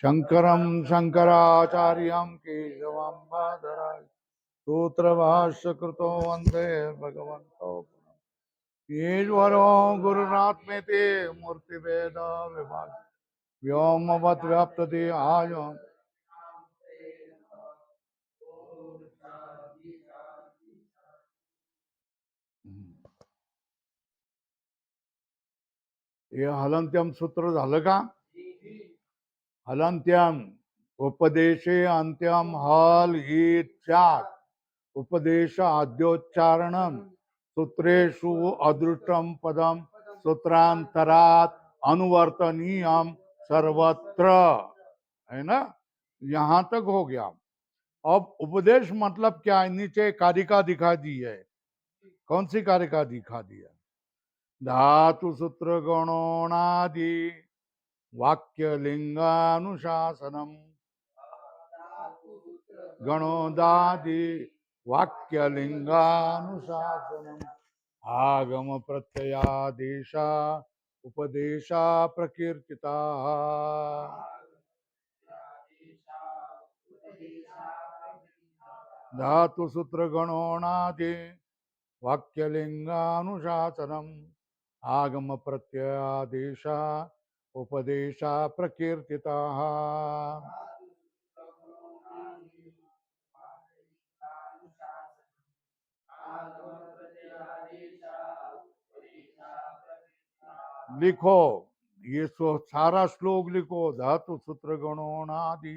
शंकरं शंकराचार्यं केशवं बादराय सूत्रभाष्य कृतो वंदे भगवन्तो ईश्वरो गुरुरात्मेति मूर्तिभेद विभाग व्योमवत् व्याप्तति आय हे हलंत्यम सूत्र झालं का? हलंत्यम उपदेशे अंत्यम हल ही चार उपदेश आद्योच्चारणम सूत्रेषु अदृष्टम पदम सूत्रांतरात अनुवर्तनीयम सर्वत्र, है ना? यहां तक हो गया। अब उपदेश मतलब क्या है? नीचे कारिका दिखा दी है। कौन सी कारिका दिखा दी है? धातु सूत्र गणोनादि वाक्य लिंगानुशासनम गणोदादि वाक्य लिंगानुशासनम आगम प्रत्ययादेशा उपदेशा प्रकीर्तिता। धातु सूत्र गणोनादि वाक्य लिंगानुशासनम आगम प्रत्ययादेशा उपदेशा प्रकीर्तिता। लिखो, ये सारा श्लोक लिखो। धातु सूत्र गणोनादि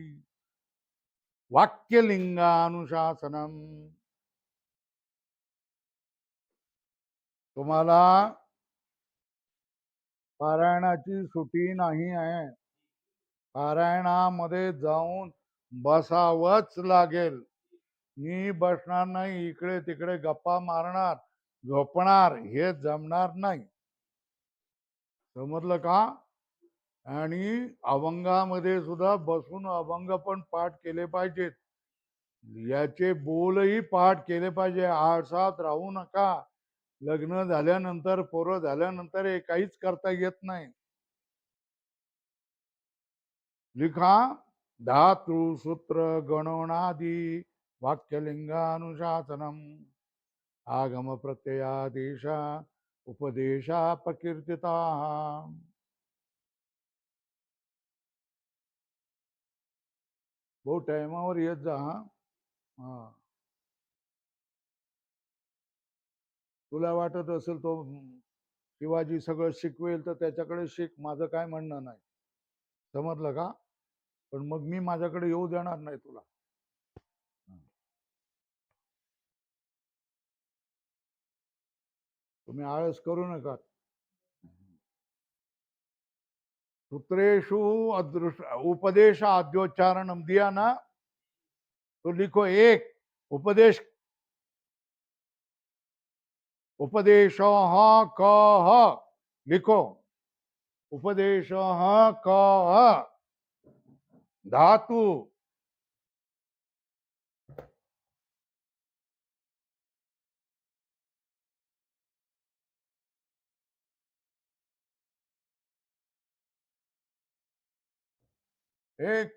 वाक्य लिंगानुशासनम। तुम्हाला पारायणाची सुटी नाही आहे, पारायणामध्ये जाऊन बसावंच लागेल। मी बसणार नाही, इकडे तिकडे गप्पा मारणार झोपणार हे जमणार नाही, समजलं का? आणि अभंगामध्ये सुद्धा बसून अभंग पण पाठ केले पाहिजेत, याचे बोलही पाठ केले पाहिजे। आळसात राहू नका। लग्न झाल्यानंतर पोरं झाल्यानंतर हे काहीच करता येत नाही। लिखा, धातु सूत्र गणनादि वाक्यलिंगानुशासनम आगम प्रत्ययादेशा उपदेशा प्रकीर्तिता। बहुत टाइमावर येत जा हा। तुला वाटत असेल तो शिवाजी सगळं शिकवेल तर त्याच्याकडे शिक, माझं काय म्हणणं नाही, समजलं का? पण मग मी माझ्याकडे येऊ देणार नाही तुला। तुम्ही आळस करू नका। सूत्रेषु अदृश उपदेश आद्योच्चारण दिया ना, तो लिखो एक उपदेश, उपदेश क लिखो, उपदेश क धातु एक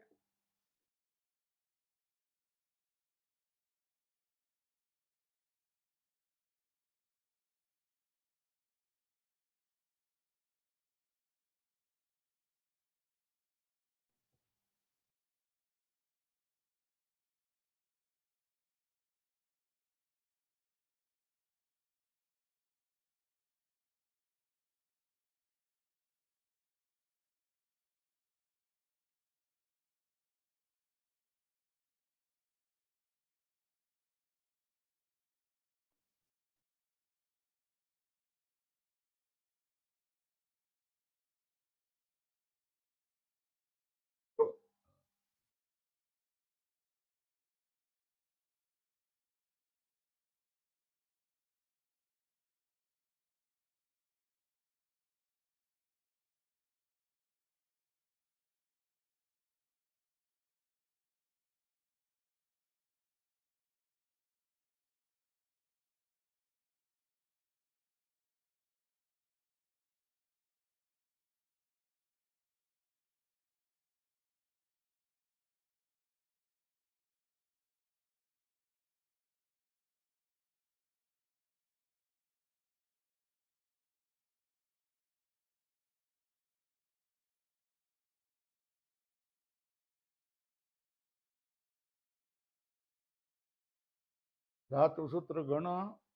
धातु सूत्र गण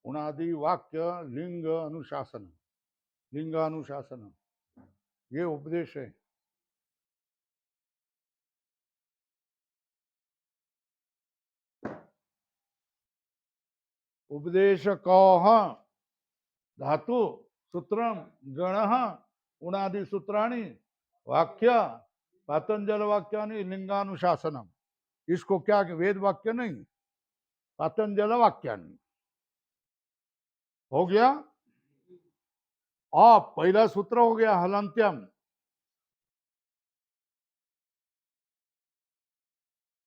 उणादि वाक्य लिंग अनुशासन, लिंग अनुशासन, ये उपदेश है। उपदेश कौह धातु सूत्रम गण उणादि सूत्राणी वाक्य पातंजल वाक्यानि लिंगानुशासनम। इसको क्या वेद वाक्य नहीं, पातंजल वाक्यानि हो गया। पहला सूत्र हो गया हलंत्यम।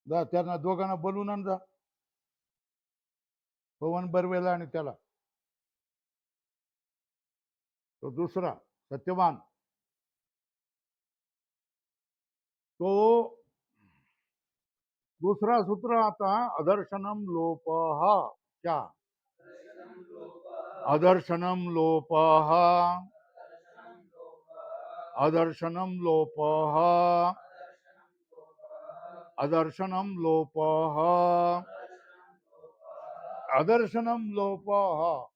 त्यांना दोघांना बोलून आण जा, पवन बर्वेला आणि त्याला। तो दूसरा सत्यवान, तो दूसरा सूत्र आता अदर्शनम लोपः। क्या अदर्शनम लोपः, अदर्शनम लोपः, अदर्शनम लोपः, अदर्शनम लोपः।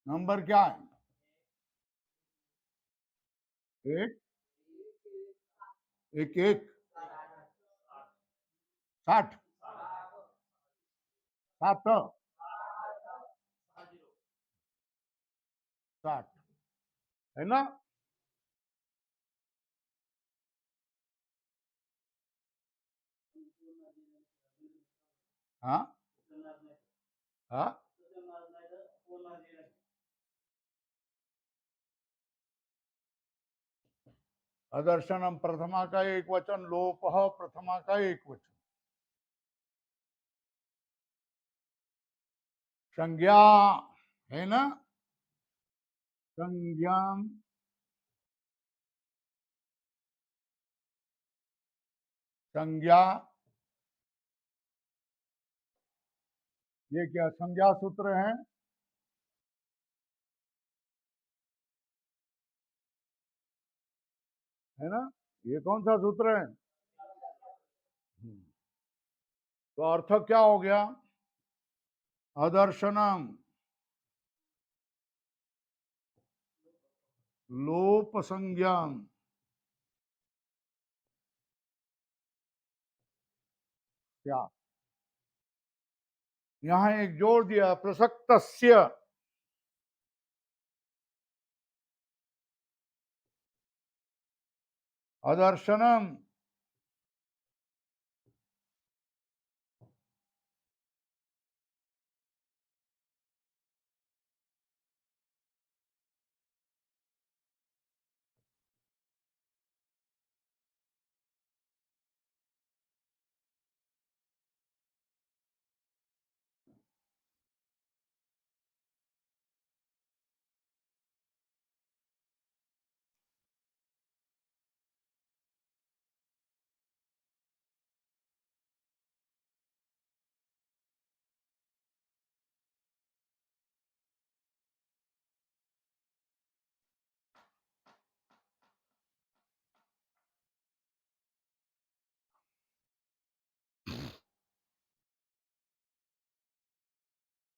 नंबर क्या है? एक एक एक 60 7 60 है ना। हाँ हाँ, अदर्शनम प्रथमा का एक वचन, लोपः प्रथमा का एक वचन। संज्ञा है ना, संज्ञा संज्ञा, ये क्या संज्ञा सूत्र है? है ना, ये कौन सा सूत्र है? तो अर्थ क्या हो गया? अदर्शनम लोप संज्ञान। क्या यहां एक जोड़ दिया, प्रसक्तस्य अदर्शनम।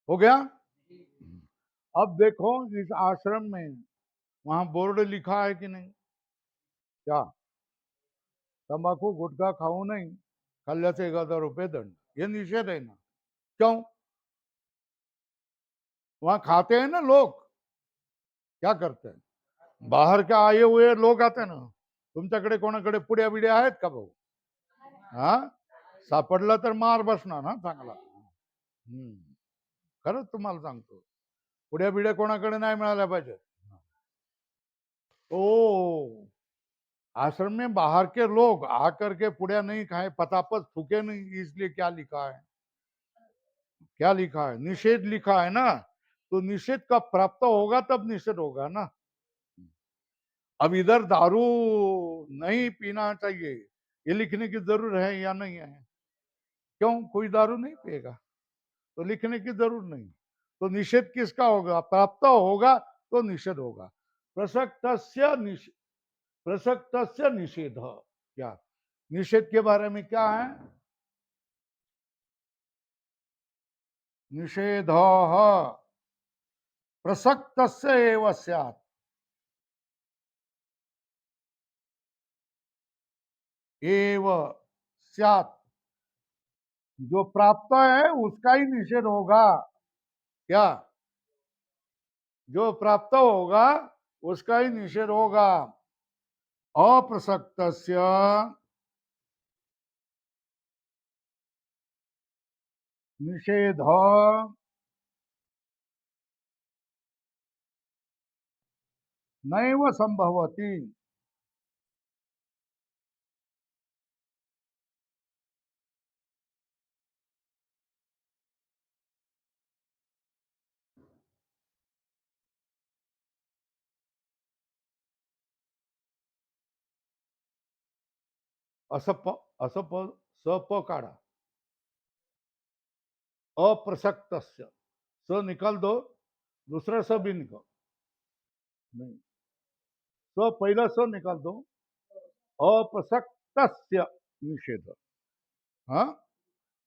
हो गया। अब देखो इस आश्रम में वहां बोर्ड लिखा है कि नहीं? क्या तंबाखू गुटखा खाऊ नहीं, खाल्ल्याचे 1000 रुपये दंड, ये निषेध है ना। क्यों? वहां खाते हैं ना लोग, क्या करते हैं? बाहर के आए हुए लोग आते हैं ना। तुमच्याकडे कोणाकडे पुड्या बिड्या आहेत का भाऊ? हा, सापडला तर मार बसणार ना चांगला। खरंच तुम्हाला सांगतो, पुड्या बिड्या कोणाकडे नाही मिळाल्या पाहिजे। ओ आश्रम में बाहर के लोग आकर के पुड़िया नहीं खाए, पतापत थूके नहीं, इसलिए क्या लिखा है? क्या लिखा है? निषेध लिखा है ना। तो निषेध कब प्राप्त होगा, तब निषेध होगा ना। अब इधर दारू नहीं पीना चाहिए, ये लिखने की जरूरत है या नहीं है? क्यों, कोई दारू नहीं पिएगा तो लिखने की जरूरत नहीं। तो निषेध किसका होगा, प्राप्त होगा तो निषेध होगा। प्रसक्तस्य प्रसक्तस्य निषेध, क्या निषेध के बारे में क्या है? निषेध प्रसक्तस्य एव स्यात्, एव स्यात्, जो प्राप्त है उसका ही निषेध होगा। क्या, जो प्राप्त होगा उसका ही निषेध होगा। अप्रसक्तस्य निषेध नैव संभवति। असप असप सप काढ़ा, अप्रसक्तस्य, स निकाल दो, दूसरा स भी निकाल, नहीं, स पहिला स निकाल दो, अप्रसक्तस्य निषेध, हाँ,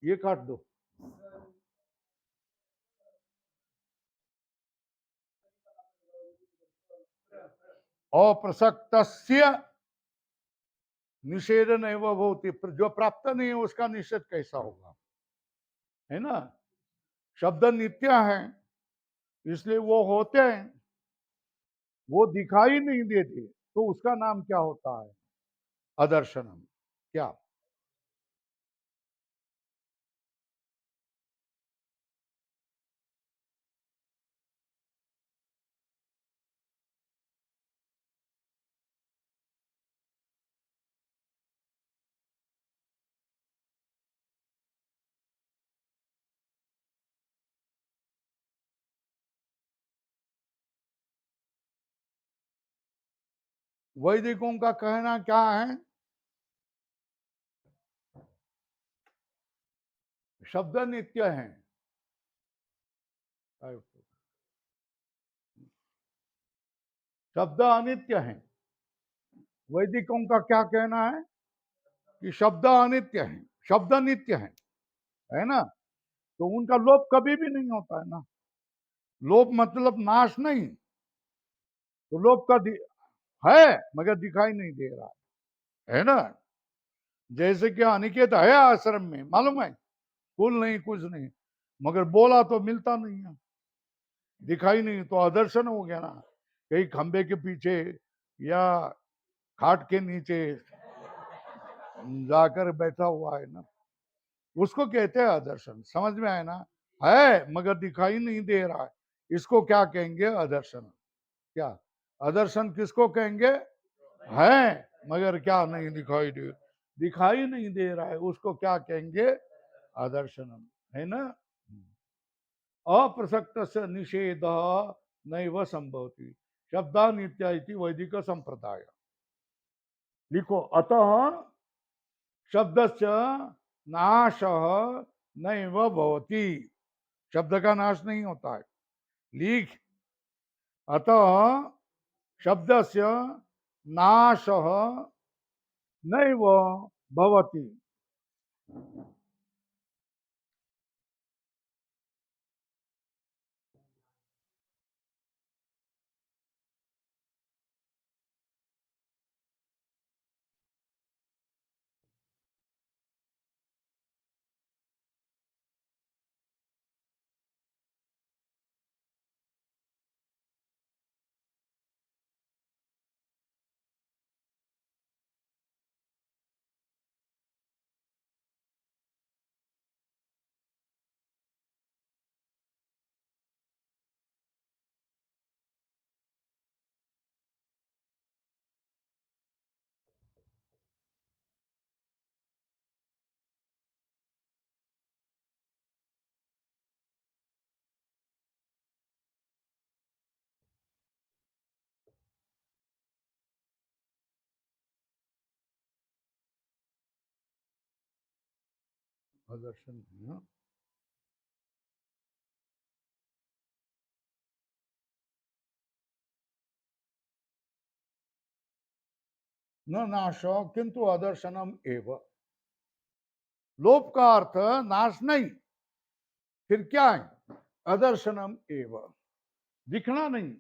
ये काट दो। अप्रसक्तस्य निषेध नहीं भवति, जो प्राप्त नहीं है उसका निषेध कैसा होगा, है ना। शब्द नित्य है, इसलिए वो होते हैं, वो दिखाई नहीं देते, तो उसका नाम क्या होता है, अदर्शनम। क्या, वैदिकों का कहना क्या है, शब्द नित्य है, शब्द अनित्य है। वैदिकों का क्या कहना है कि शब्द अनित्य है, शब्द नित्य है ना। तो उनका लोप कभी भी नहीं होता है ना। लोप मतलब नाश नहीं, तो लोप का है मगर दिखाई नहीं दे रहा है ना। जैसे कि अनिकेत है आश्रम में, मालूम है, कुल नहीं कुछ नहीं, मगर बोला तो मिलता नहीं है, दिखाई नहीं, तो आदर्शन हो गया ना। कहीं खंबे के पीछे या खाट के नीचे जाकर बैठा हुआ है ना, उसको कहते हैं आदर्शन। समझ में आए ना, है मगर दिखाई नहीं दे रहा है, इसको क्या कहेंगे, आदर्शन। क्या, आदर्शन किसको कहेंगे, है मगर क्या नहीं दिखाई दे, दिखाई नहीं दे रहा है, उसको क्या कहेंगे, आदर्शनम, है ना। अप्रसक्त से निषेध नैव संभवती, शब्दा नित्या इति वैदिक संप्रदाय। लिखो, अतः शब्द से नाश नैव भवती, शब्द का नाश नहीं होता है। लिख, अतः शब्द से नाश नैव भवती। अदर्शन हाँ? न नाशो किंतु अदर्शनम एव। लोप का अर्थ नाश नहीं, फिर क्या है? अदर्शनम एव, दिखना नहीं।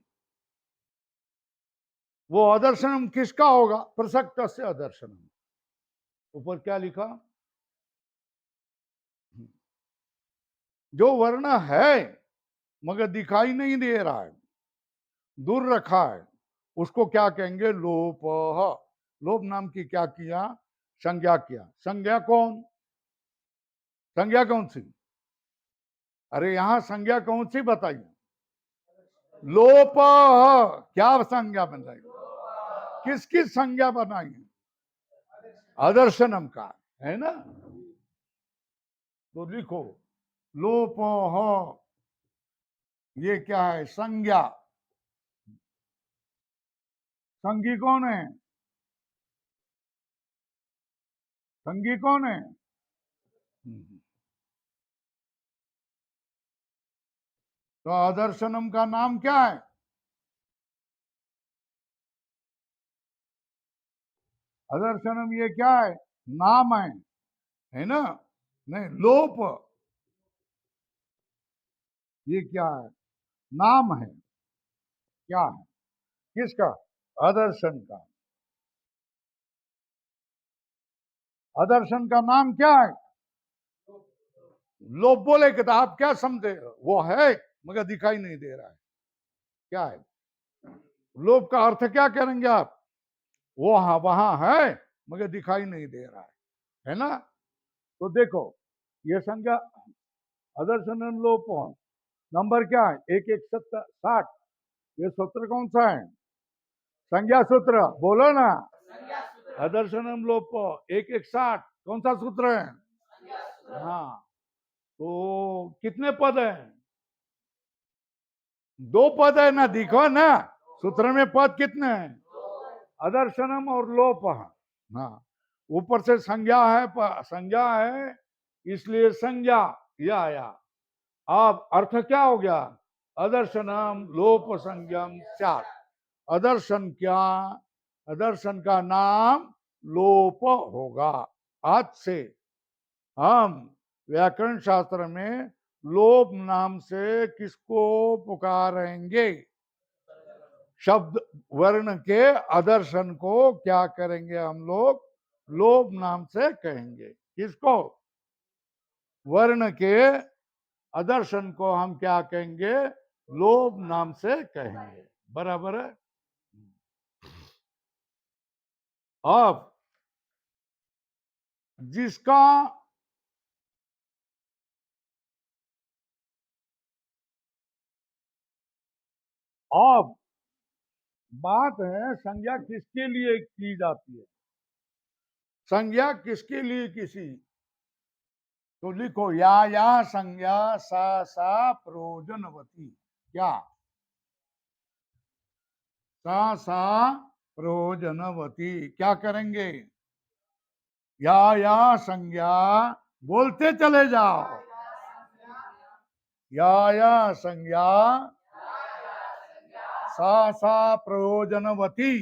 वो अदर्शनम किसका होगा? प्रसक्त से अदर्शनम। ऊपर क्या लिखा? जो वर्ण है मगर दिखाई नहीं दे रहा है, दूर रखा है, उसको क्या कहेंगे? लोप। लोप नाम की क्या किया? संज्ञा किया। संज्ञा कौन? संज्ञा कौन सी? अरे यहां संज्ञा कौन सी बताइए? लोप। क्या संज्ञा बनाई? किसकी संज्ञा बनाई? आदर्शनम का, है ना? तो लिखो लोप हो, ये क्या है? संज्ञा। संगी कौन है? संगी कौन है? तो आदर्शनम का नाम क्या है? आदर्शनम ये क्या है? नाम है ना? नहीं, लोप ये क्या है? नाम है। क्या है? किसका? आदर्शन का। आदर्शन का नाम क्या है? लोप बोले कि तो आप क्या समझे? वो है मगर दिखाई नहीं दे रहा है। क्या है? लोप का अर्थ क्या करेंगे आप? वो वहां है मगर दिखाई नहीं दे रहा है ना? तो देखो, ये संज्ञा आदर्शन लोप नंबर क्या है? 1160। ये सूत्र कौन सा है? संज्ञा सूत्र बोलो ना। आदर्शनम लोप 1160 कौन सा सूत्र है? हाँ। तो कितने पद है? दो पद है ना, दिखो ना सूत्र में पद कितने हैं? आदर्शनम और लोप। हाँ, ऊपर से संज्ञा है, संज्ञा है, इसलिए संज्ञा यह आया। अब अर्थ क्या हो गया? आदर्शनम लोप संज्ञम स्यात्। आदर्शन क्या? आदर्शन का नाम लोप होगा। आज से हम व्याकरण शास्त्र में लोप नाम से किसको पुकारेंगे? शब्द वर्ण के आदर्शन को क्या करेंगे हम लोग? लोप नाम से कहेंगे। किसको? वर्ण के आदर्शन को हम क्या कहेंगे? लोप नाम से कहेंगे। बराबर है? अब जिसका अब बात है, संज्ञा किसके लिए की जाती है? संज्ञा किसके लिए किसी? तो लिखो या संज्ञा सा सा प्रयोजनवती। क्या? सा सा प्रयोजनवती। क्या करेंगे? या संज्ञा बोलते चले जाओ। या संज्ञा सा सा प्रयोजनवती।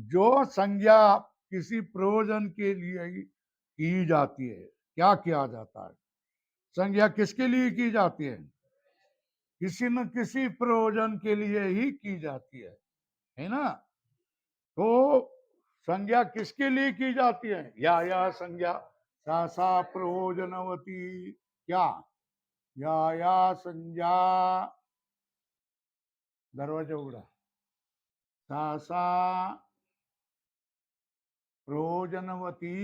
जो संज्ञा किसी प्रयोजन के लिए ही की जाती है। क्या किया जाता है? संज्ञा किसके लिए की जाती है? किसी न किसी प्रयोजन के लिए ही की जाती है ना? तो संज्ञा किसके लिए की जाती है? या संज्ञा सा सा प्रयोजनवती। क्या? या संज्ञा, दरवाजा उड़ा, सा सा प्रयोजनवती।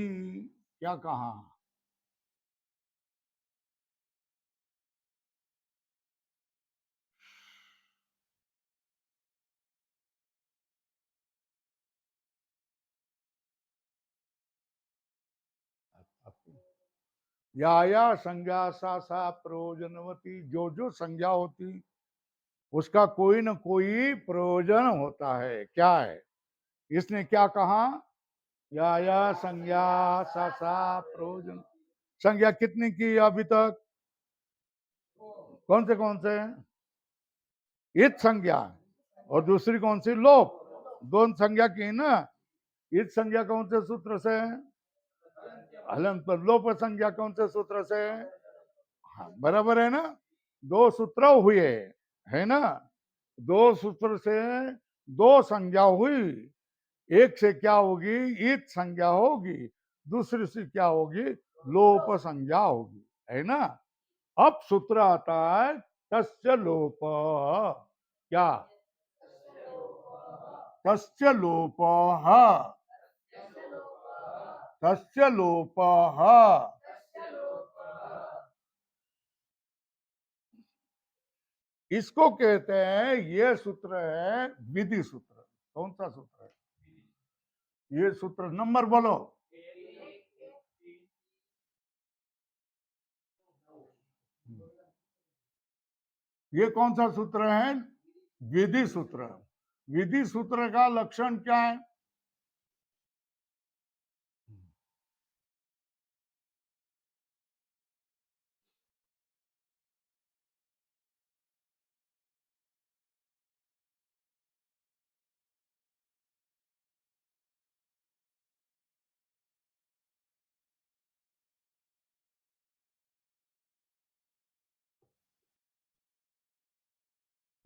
क्या कहा? या संज्ञा सा सा प्रयोजनवती। जो जो संज्ञा होती उसका कोई न कोई प्रयोजन होता है। क्या है? इसने क्या कहा? या संज्ञा सा सा प्रयोजन। संज्ञा कितनी की अभी तक? कौन से इत संज्ञा और दूसरी कौन सी? लोप। दोनों संज्ञा की ना। इत संज्ञा कौन से सूत्र से? हलन पर। लोप संज्ञा कौन से सूत्र से? हाँ बराबर है ना। दो सूत्र हुए है ना। दो सूत्र से दो संज्ञा हुई। एक से क्या होगी? इत संज्ञा होगी। दूसरी से क्या होगी? लोप संज्ञा होगी, है ना। अब सूत्र आता है तस्य लोप। क्या? तस्य लोप। तस्य लोप। इसको कहते हैं, ये सूत्र है विधि सूत्र। कौन सा सूत्र है ये सूत्र? नंबर बोलो। ये कौन सा सूत्र है? विधि सूत्र। विधि सूत्र का लक्षण क्या है?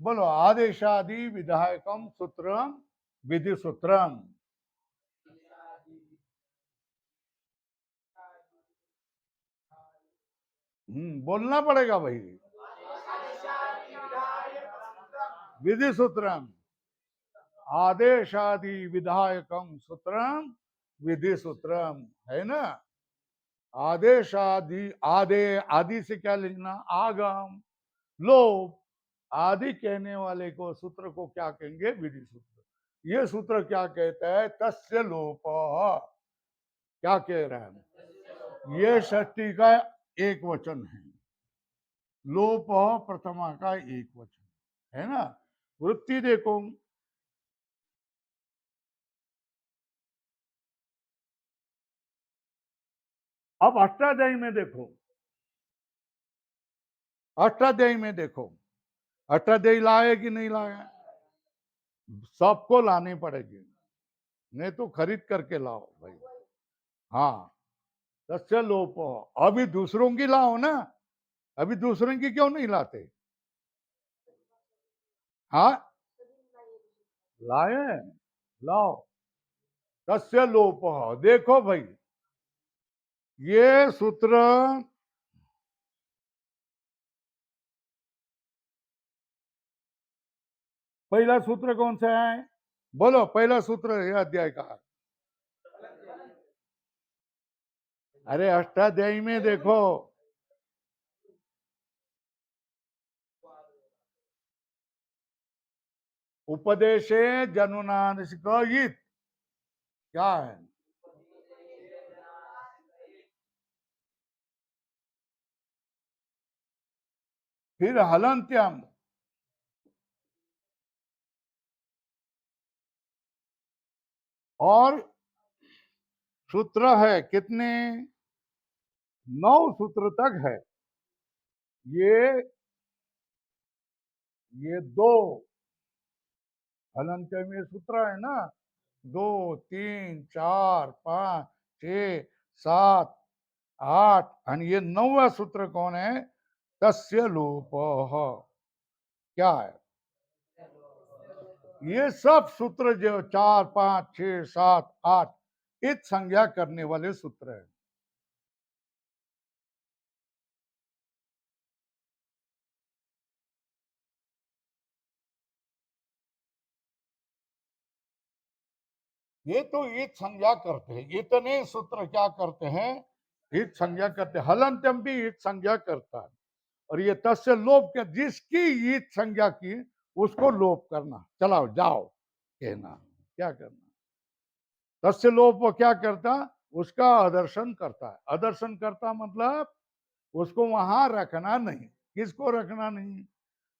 बोलो। आदेशादि विधायकम सूत्रम विधि सूत्रम। बोलना पड़ेगा भाई। विधि सूत्रम। आदेशादि विधायकम सूत्रम विधि सूत्रम, है ना। आदेशादि। आदे आदि से क्या लिखना? आगम। लोप। आदि कहने वाले को सूत्र को क्या कहेंगे? विधि सूत्र। ये सूत्र क्या कहता है? तस्य लोप। क्या कह रहा है? ये षष्ठी का एक वचन है। लोप प्रथमा का एक वचन है ना। वृत्ति देखो। अब अष्टाध्यायी में देखो। अष्टाध्यायी में देखो। अष्टाध्यायी लाए कि नहीं लाए? सबको लानी पड़ेगी, नहीं तो खरीद करके लाओ भाई। हाँ। तस्य लोप। अभी दूसरों की लाओ ना। अभी दूसरों की क्यों नहीं लाते? हाँ लाए। लाओ। तस्य लोप। देखो भाई, ये सूत्र। पहला सूत्र कौन सा है? बोलो। पहला सूत्र है अध्याय का। अरे अष्टाध्यायी में देखो। उपदेशे जनुनासिक इत। क्या है? फिर हलंत्यम। और सूत्र है कितने? 9 सूत्र तक है। ये ये दो हलंत्यम में सूत्र है ना। 2 3 4 5 6 7 8 और ये 9वां सूत्र कौन है? तस्य लोप। क्या है? ये सब सूत्र जो 4 5 6 7 8 इत संज्ञा करने वाले सूत्र है। ये तो ईद संज्ञा करते हैं। इतने सूत्र क्या करते हैं? ईद संज्ञा करते हैं। हलंत्यम भी ईद संज्ञा करता है। और ये तस्य लोप के, जिसकी ईद संज्ञा की उसको लोप करना। चलाओ जाओ कहना। क्या करना? तस्य लोप वो क्या करता? उसका आदर्शन करता है। आदर्शन करता मतलब उसको वहां रखना नहीं। किसको रखना नहीं?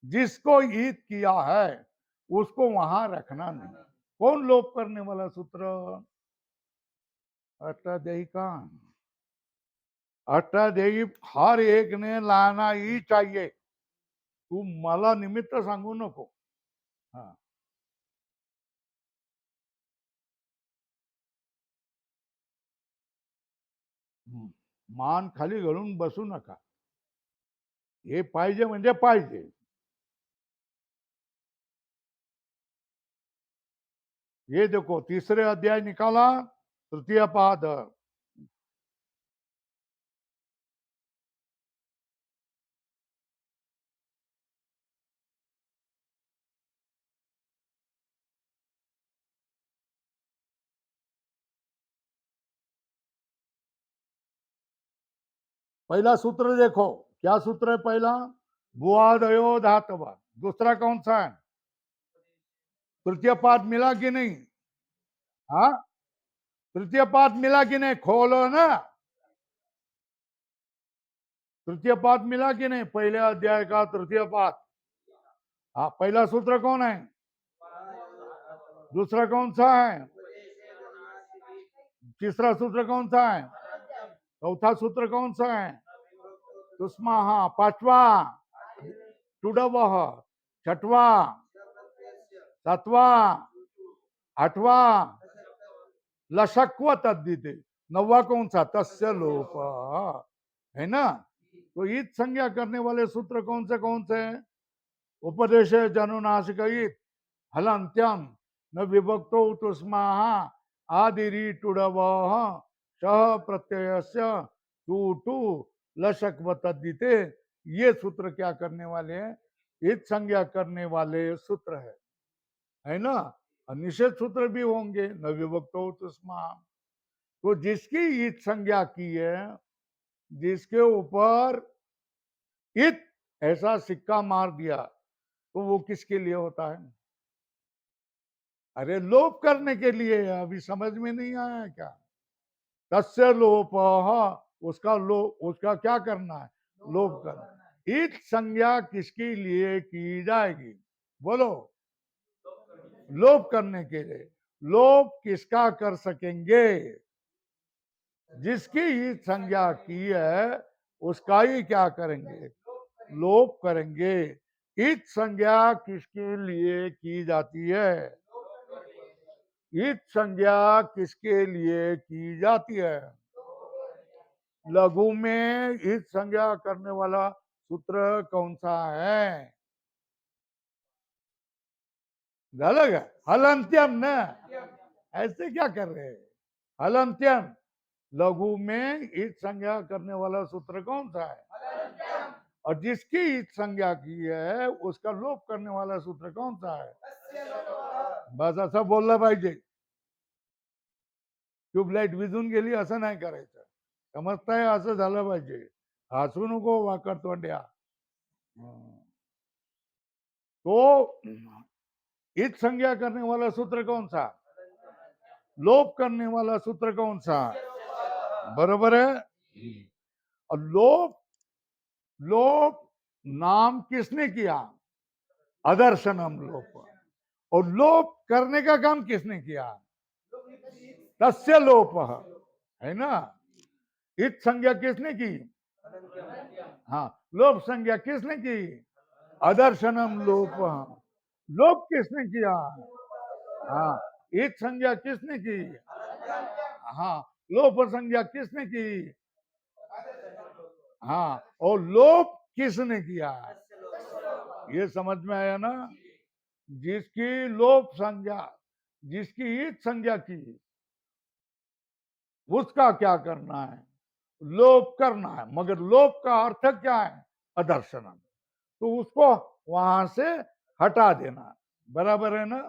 जिसको ईद किया है उसको वहां रखना नहीं। कौन लोप करने वाला सूत्र? अष्टाध्यायी कहाँ? अष्टाध्यायी हर एक ने लाना ही चाहिए. तू मला निमित्त सांगू नको. हा. मान खाली घालून बसू नका. हे पाहिजे म्हणजे पाहिजे. ये देखो तीसरे अध्याय निकाला, तृतीय पाद. पहला सूत्र देखो, क्या सूत्र है पहला? भुआदयो धातव. दूसरा कौन सा है? तृतीय पाद मिला कि नहीं? हाँ, तृतीय पाद मिला कि नहीं? खोलो ना. तृतीय पाद मिला कि नहीं? पहले अध्याय का तृतीय पाद. हाँ, पहला सूत्र कौन है? दूसरा कौन सा है? तीसरा सूत्र कौन सा है? चौथा सूत्र कौन सा है? तुष्मा. हाँ, पांचवा टुडव. छठवा, सातवा, आठवा लशक्व तद्दिते. नौवा कौन सा? तस्य लोप. है ना? तो ईद संज्ञा करने वाले सूत्र कौन से हैं? उपदेश जनुनासिक ईद, हलंत्यम, न विभक्तो तुष्मा, आदिरी टुडव, सह प्रत्ययस्य टू टू लशक्व तद्दिते. ये सूत्र क्या करने वाले हैं? ईद संज्ञा करने वाले सूत्र है ना? निषेध सूत्र भी होंगे, न विभक्तो तुष्मा. तो जिसकी ईद संज्ञा की है, जिसके ऊपर इत ऐसा सिक्का मार दिया, तो वो किसके लिए होता है? अरे लोप करने के लिए. अभी समझ में नहीं आया क्या? तस्य लोप. उसका क्या करना है? लोप करना. इत संज्ञा किसके लिए की जाएगी? बोलो. लोप करने के लिए. लोप किसका कर सकेंगे? जिसकी ईद संज्ञा की है उसका ही क्या करेंगे? लोप करेंगे. ईद संज्ञा किसके लिए की जाती है? ईद संज्ञा किसके लिए की जाती है? लघु में ईद संज्ञा करने वाला सूत्र कौन सा है? अलग है. हलंत्यम न. ऐसे क्या कर रहे हैं? हलंत्यम. लघु में ईद संज्ञा करने वाला सूत्र कौन सा है? और जिसकी ईद संज्ञा की है उसका लोप करने वाला सूत्र कौन सा है? बस असं बोललं पाहिजे. ट्यूबलाइट विझून गेली असं नाही करायचं. समजताय? असं झालं पाहिजे. हसू नको वाकडतोंड्या. तो ईद संज्ञा करने वाला सूत्र कौन सा? लोप करने वाला सूत्र कौन सा? बरोबर है. और लोप लोप नाम किसने किया? अदर्शनम लोप. और लोप करने का काम किसने किया? तस्य लोप. है ना? इत संज्ञा किसने की? हाँ. लोप संज्ञा किसने की? अदर्शनम लोप. लोप किसने किया? हाँ. इत संज्ञा किसने की? हाँ. लोप संज्ञा किसने की? हाँ. और लोप किसने किया? ये समझ में आया ना? जिसकी लोप संज्ञा, जिसकी ईद संज्ञा की, उसका क्या करना है? लोप करना है. मगर लोप का अर्थ क्या है? अदर्शनम. तो उसको वहां से हटा देना. बराबर है ना?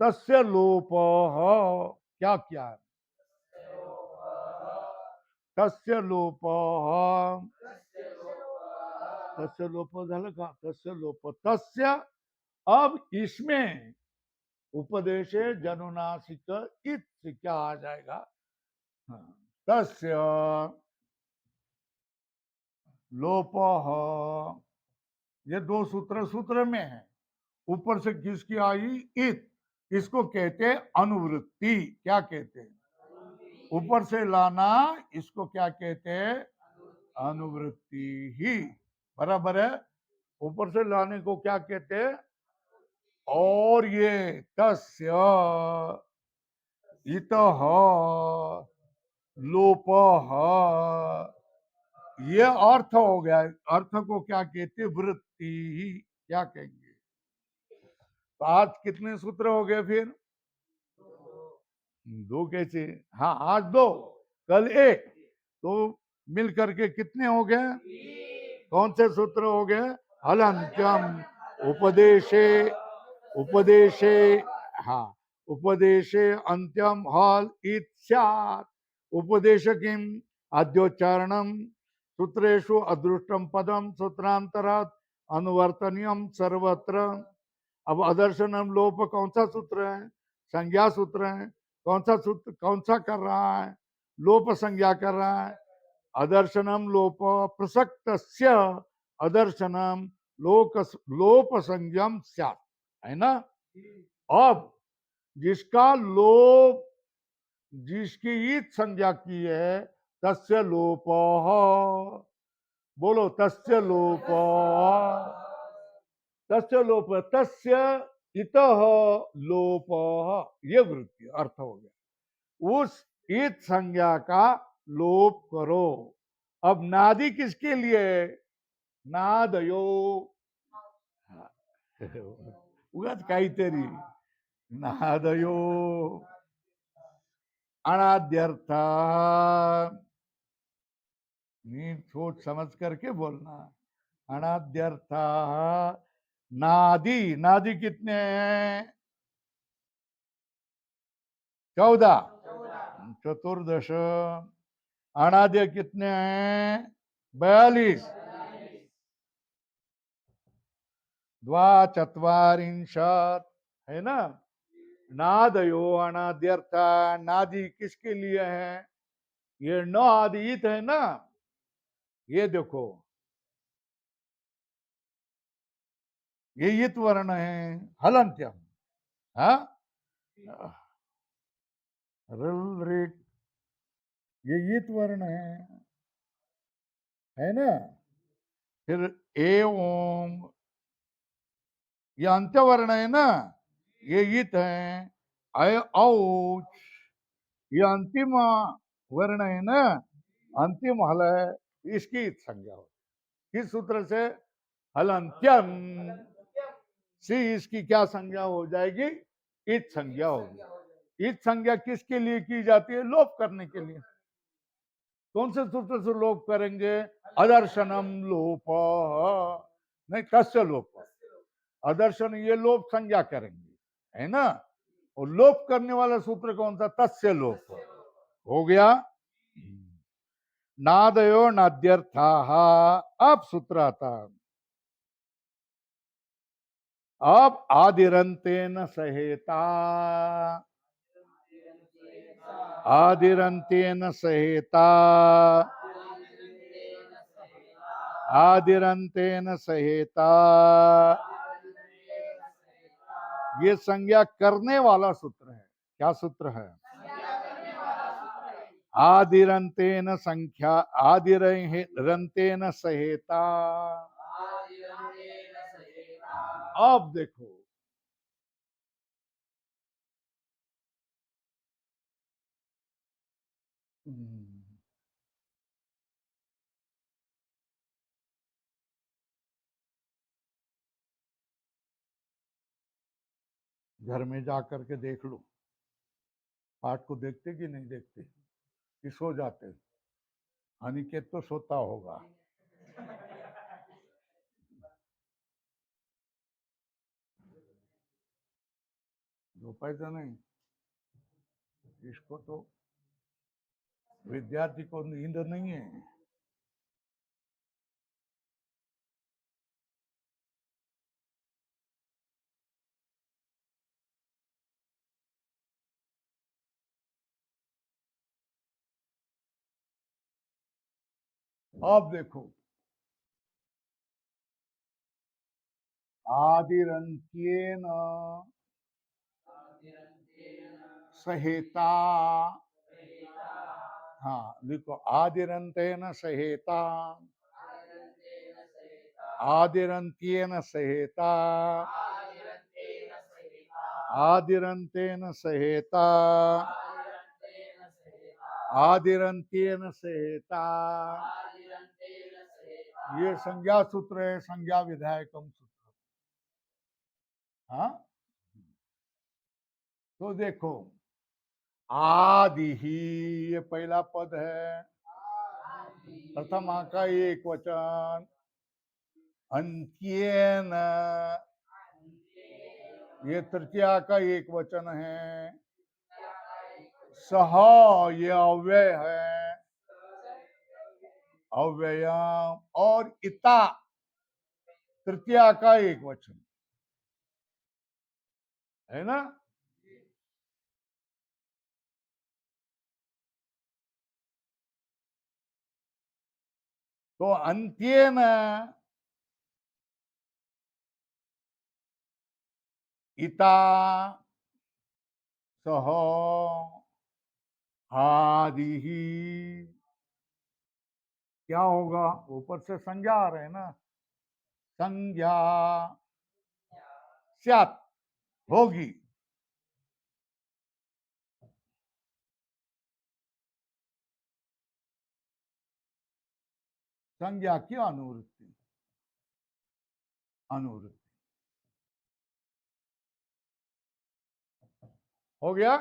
तस्य लोप. क्या क्या है? तस्य लोप. तस्य लोप झालं का? तस्य लोप. तस्य. अब इसमें उपदेश जनुनासिक इत से क्या आ जाएगा? हाँ. तस्य लोप. ये दो सूत्र में है. ऊपर से किसकी आई? इत. इसको कहते हैं अनुवृत्ति. क्या कहते हैं? ऊपर से लाना, इसको क्या कहते हैं? अनुवृत्ति ही। बराबर है। ऊपर से लाने को क्या कहते हैं? और ये तस्य इतः लोपः, ये अर्थ हो गया। अर्थ को क्या कहते? वृत्ति ही। क्या कहेंगे? तो आज कितने सूत्र हो गए फिर? दो कैसे? हाँ, आज दो, कल एक, तो मिल करके कितने हो गए? कौन से सूत्र हो गए? हलंत्यम उपदेशे, उपदेशे, हाँ, उपदेशे अंत्यम हल इत्स्यात्। उपदेश किम? आद्योच्चारणम। सूत्रेषु अदृष्टम पदम सूत्रांतरात् अनुवर्तनीयम सर्वत्र। अब अदर्शनम लोप कौन सा सूत्र है? संज्ञा सूत्र है। कौन सा सूत्र कौन सा कर रहा है? लोप संज्ञा कर रहा है। अदर्शनम लोप प्रसक्तस्य अदर्शनम लोक लोप संज्ञम स्यात्, है ना? अब जिसका लोप, जिसकी ईत संज्ञा की है, तस्य लोप, बोलो तस्य लोप, तस्य लोप, तस्य इतः लोप, ये वृत्ति अर्थ हो गया। उस ईत संज्ञा का लोप करो। अब नादि किसके लिए है? नादयो, उगाच काहीतरी, नादयो अनाद्यर्थ, नीट सोच समझ करके बोलना। अनाद्यर्थ नादि, नादि कितने हैं? 14, चतुर्दश। अनाद्य कितने हैं? 42, द्वाचत्वारिंशत्, है ना? नादयो अनाद्यर्थ, नादि किसके लिए है? ये न आदित है ना, ये देखो, ये ईत वर्ण है, हलंत्यम। हाँ, रिल रिट, ये ईत वर्ण है ना? फिर एवं, ये अंत्यवर्ण है ना, ये ईत है। अय औच, ये अंतिम वर्ण है ना, अंतिम हल है, इसकी ईत संज्ञा हो। किस सूत्र से? हल अंत्यम से इसकी क्या संज्ञा हो जाएगी? ईत संज्ञा होगी। ईत संज्ञा किसके लिए की जाती है? लोप करने के लिए। कौन से सूत्र से लोप करेंगे? अदर्शनम लोप, नहीं, तस्य लोप। अदर्शन, ये लोप संज्ञा करेंगे, है ना? और लोप करने वाला सूत्र कौन सा? तस्य लोप। हो गया। नादयो नाद्यर्था, अब सूत्र आता। अब आदिरंतेन सहेता, आदिरंतेन सहेता, आदिरंतेन सहेता, ये संज्ञा करने वाला सूत्र है। क्या सूत्र है? आदिरंतेन संख्या, आदिरंतेन सहेता। अब देखो, घर में जा करके देख लो, पाठ को देखते कि नहीं देखते, कि सो जाते? अनिकेत तो सोता होगा। झोपायचं नहीं, इसको तो, विद्यार्थी को नींद नहीं है। अब देखो, आदिरंत्येन सहेता, हाँ लिखो, आदिरंतेन सहेता, आदिरंत्येन सहेता, आदिरंतेन सहेता, आदिरंत्येन सहेता। ये संज्ञा सूत्र है, संज्ञा विधायकम सूत्र। हाँ, तो देखो, आदि ही ये पहला पद है, प्रथमा का एक वचन, अंत्येन ये तृतीया का एक वचन है, सह ये अव्यय है, अव्ययम, और इता तृतीया का एक वचन है ना। तो अंत्येन इता सह आदि ही क्या होगा, ऊपर से संज्ञा आ रहे हैं ना, संज्ञा स्यात् होगी। संज्ञा की अनुवृत्ति, अनुवृत्ति हो गया।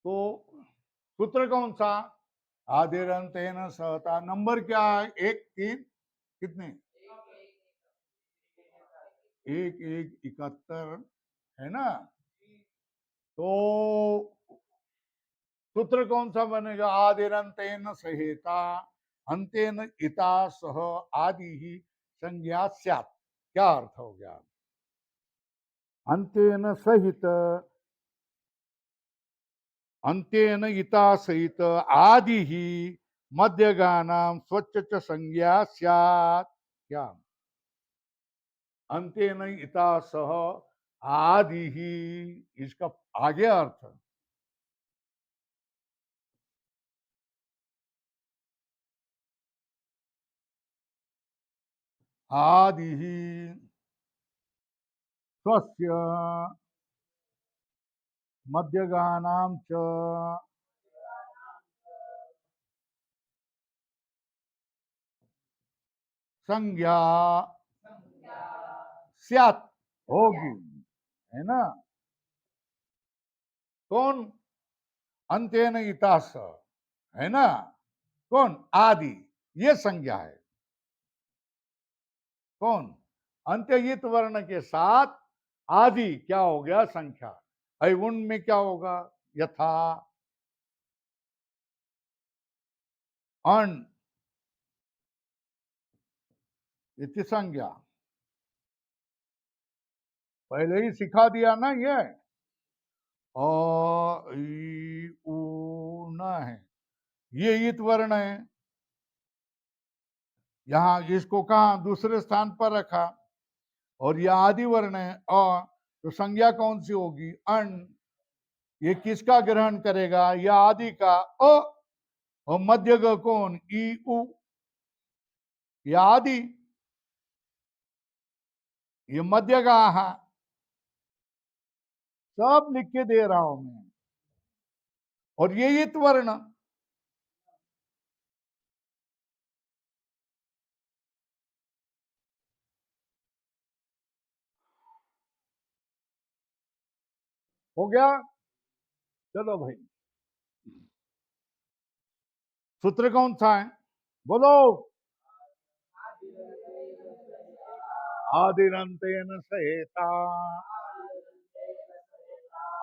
तो सूत्र कौन सा, आदिरंतेन सहता, नंबर क्या है, 1 3 कितने, 1 1 71 है ना। तो सूत्र कौन सा बनेगा, आदिरंतेन सहेता, अंतेन इता सह आदि ही संज्ञा स्यात्। क्या अर्थ हो गया, अंतेन सहित, अंतेन इता सहित आदि ही मध्यगानाम स्वच्छ च संज्ञा स्यात्। क्या, अंतेन इता सह आदि ही, इसका आगे अर्थ, आदि ही स्वस्य मध्यगानाम च संज्ञा स्यात् होगी, है ना। कौन, अंत्येन इतास, है ना, कौन, आदि, ये संज्ञा है। कौन, अंत्ययित वर्ण के साथ आदि क्या हो गया, संख्या। अयुण में क्या होगा, यथा, अण, इति संज्ञा, पहले ही सिखा दिया ना ये, अ ई उ न है, ये ईत वर्ण है, यहाँ इसको कहा दूसरे स्थान पर रखा, और यह आदि वर्ण है अ, तो संज्ञा कौन सी होगी, अण। ये किसका ग्रहण करेगा, यह आदि का अ, और मध्य का कौन, ई उ, यह आदि, ये मध्य का आहा, सब लिख के दे रहा हूं मैं, और ये इत वर्ण, हो गया। चलो भाई, सूत्र कौन सा है, बोलो, आदिरंतेन सहेता,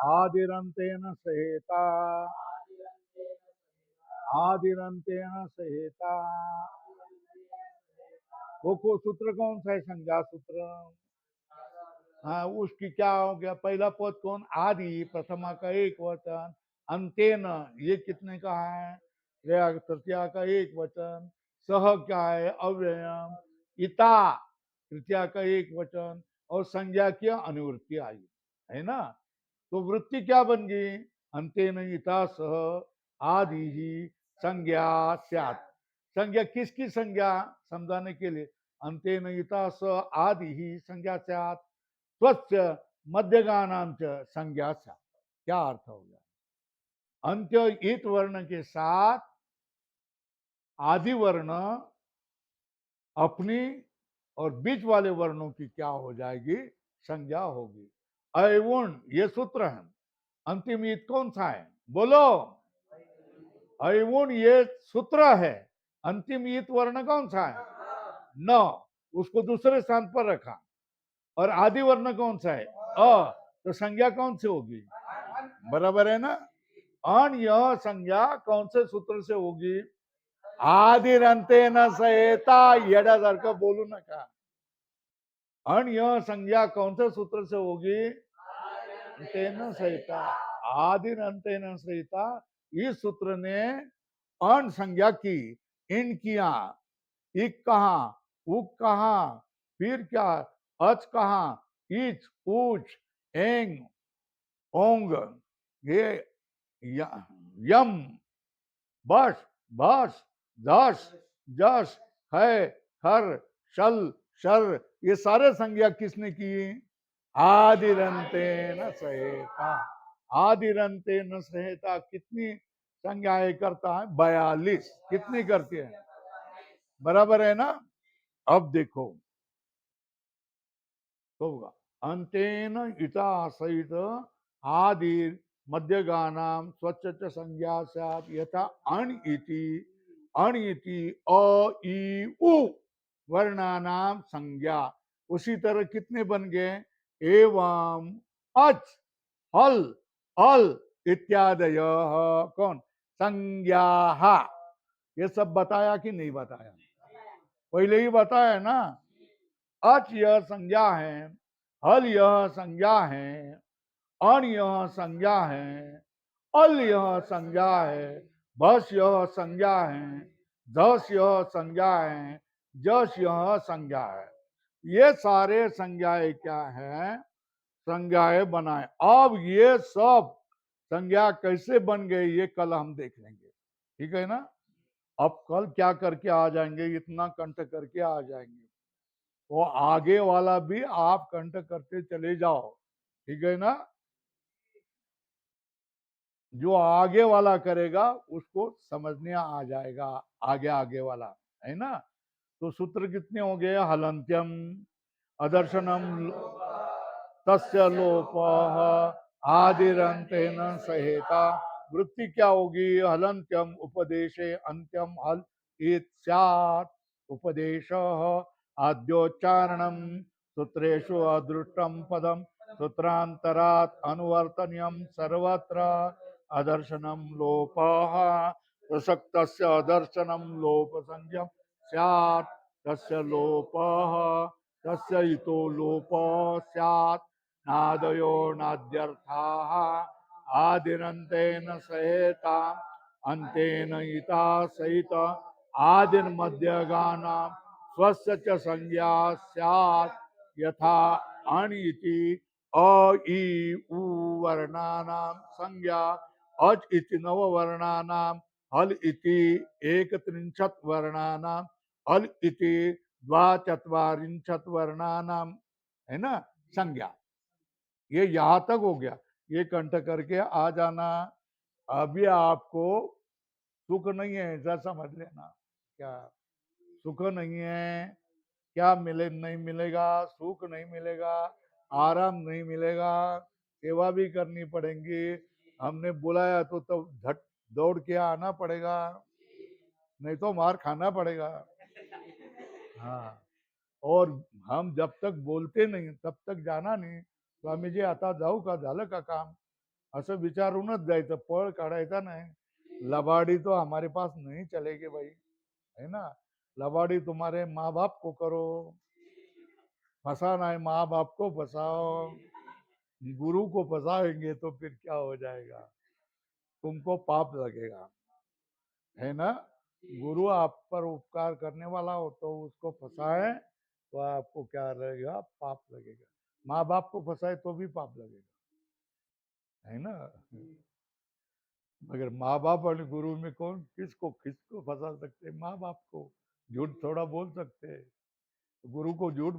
आदिरंतेन सहेता, आदिरंतेन सहेता। वो सूत्र कौन सा है, संज्ञा सूत्र। हाँ, उसकी क्या हो गया, पहला पद कौन, आदि, प्रथमा का एक वचन, अंतेन ये कितने का है, तृतीया का एक वचन, सह क्या है, अव्ययम, इता तृतीया का एक वचन, और संज्ञा की अनुवृत्ति आई, है ना। तो वृत्ति क्या बन गई, अंतेन इता सह आदि ही संज्ञा स्यात्। संज्ञा किसकी संज्ञा समझाने के लिए, अंतेन इता स आदि ही संज्ञा स्यात् स्वस्य मध्यगानांच संज्ञा स्यात्। क्या अर्थ हो गया? अंत्य इत वर्ण के साथ आदि वर्ण अपनी और बीच वाले वर्णों की क्या हो जाएगी? संज्ञा होगी। अयवुण ये सूत्र है। अंतिम ईद कौन सा है? बोलो। अयवुण ये सूत्र है। अंतिम ईद वर्ण कौन सा है? न। उसको दूसरे स्थान पर रखा। और आदि वर्ण कौन सा है? अ। तो संज्ञा कौन सी होगी? बराबर है ना? अन यह संज्ञा कौन से सूत्र से होगी? आदिरंते न सहेता येडासारखं बोलू नका. अन यह संज्ञा कौन से सूत्र से होगी? अंतेन सहिता। आदिरंतेन सहिता इस सूत्र ने अन संज्ञा की, इन किया, इक कहा, उक कहा, फिर क्या, अच कहा, इच, उच, एंग, ओंग, ये यम, बस, बस, दस, जस, है, हर, शल, शर, ये सारे संज्ञा किसने की? आदिरंते न सहेता। आदिरंते न सहेता कितनी संज्ञाएं करता है? 42। कितनी करती है? बराबर है ना? अब देखो तो होगा अंतेन इता सहित आदि मध्यगानाम स्वच्छ संज्ञा स्यात् यथा अण इति अ ई उ वर्णानाम संज्ञा। उसी तरह कितने बन गए? एवं अच, हल, अल इत्यादय कौन? संज्ञा। ये सब बताया कि नहीं बताया? पहले ही बताया ना। अच यह संज्ञा है, हल यह संज्ञा है, अण यह संज्ञा है, अल यह संज्ञा है, बस यह संज्ञा है, दस यह संज्ञा है, जस यह संज्ञा है। ये सारे संज्ञाएं क्या है? संज्ञाएं बनाए। अब ये सब संज्ञा कैसे बन गए ये कल हम देख लेंगे। ठीक है ना? अब कल क्या करके आ जाएंगे? इतना कंठ करके आ जाएंगे। वो आगे वाला भी आप कंठ करते चले जाओ। ठीक है ना? जो आगे वाला करेगा उसको समझने आ जाएगा, आगे आगे वाला, है ना? तो सूत्र कितने हो गए? हलंत्यम, अदर्शनम, तस्य लोप, आदिरंतेन सहेता। वृत्ति क्या होगी? हलंत्यम उपदेशे अंत्यम हल इत स्यात्। उपदेश आद्योच्चारणम सूत्रेषु अदृष्टम पदम सूत्रांतरात् अनुवर्तनीयम सर्वत्र। अदर्शनम लोपः प्रसक्तस्य अदर्शनम लोप संज्ञम स्यात् तस्य लोपः तस्य इतो लोपः स्यात् नादयो नाद्यर्थाः आदिरंतेन सहेता अंतेन इता सहित आदिर्मध्यगानां स्वस्य च संज्ञा स्यात् यथा अण इति अ ई उ वर्णानां संज्ञा अज इति नववर्णानां हल इति एकत्रिंशत् वर्णानां हल इति द्वाचत्वारिंशत् वर्णानां, है ना, संज्ञा। ये यहां तक हो गया। ये कंठ करके आ जाना। अभी आपको सुख नहीं है ऐसा समझ लेना। क्या सुख नहीं है? क्या मिले? नहीं मिलेगा। सुख नहीं मिलेगा, आराम नहीं मिलेगा, सेवा भी करनी पड़ेगी। हमने बुलाया तो झट दौड़ के आना पड़ेगा, नहीं तो मार खाना पड़ेगा। हाँ। और हम जब तक बोलते नहीं तब तक जाना नाही. स्वामीजी आता जाऊ का? झालं का काम? असं विचारूनच जायचं, पळ काढायचा नाही. लबाडी तो हमारे पास नहीं चलेगी भाई, है ना? लबाडी तुम्हारे माँ बाप को करो, फंसाना है माँ बाप को फंसाओ। गुरु को फंसाएंगे तो फिर क्या हो जाएगा? तुमको पाप लगेगा, है ना? गुरु आप पर उपकार करने वाला हो तो उसको फंसाए तो आपको क्या लगेगा? पाप लगेगा। माँ बाप को फंसाए तो भी पाप लगेगा, है ना? मगर माँ बाप और गुरु में कौन किसको किसको फंसा सकते हैं? माँ बाप को। झूठ थोड़ा बोल सकते हैं। गुरु को झूठ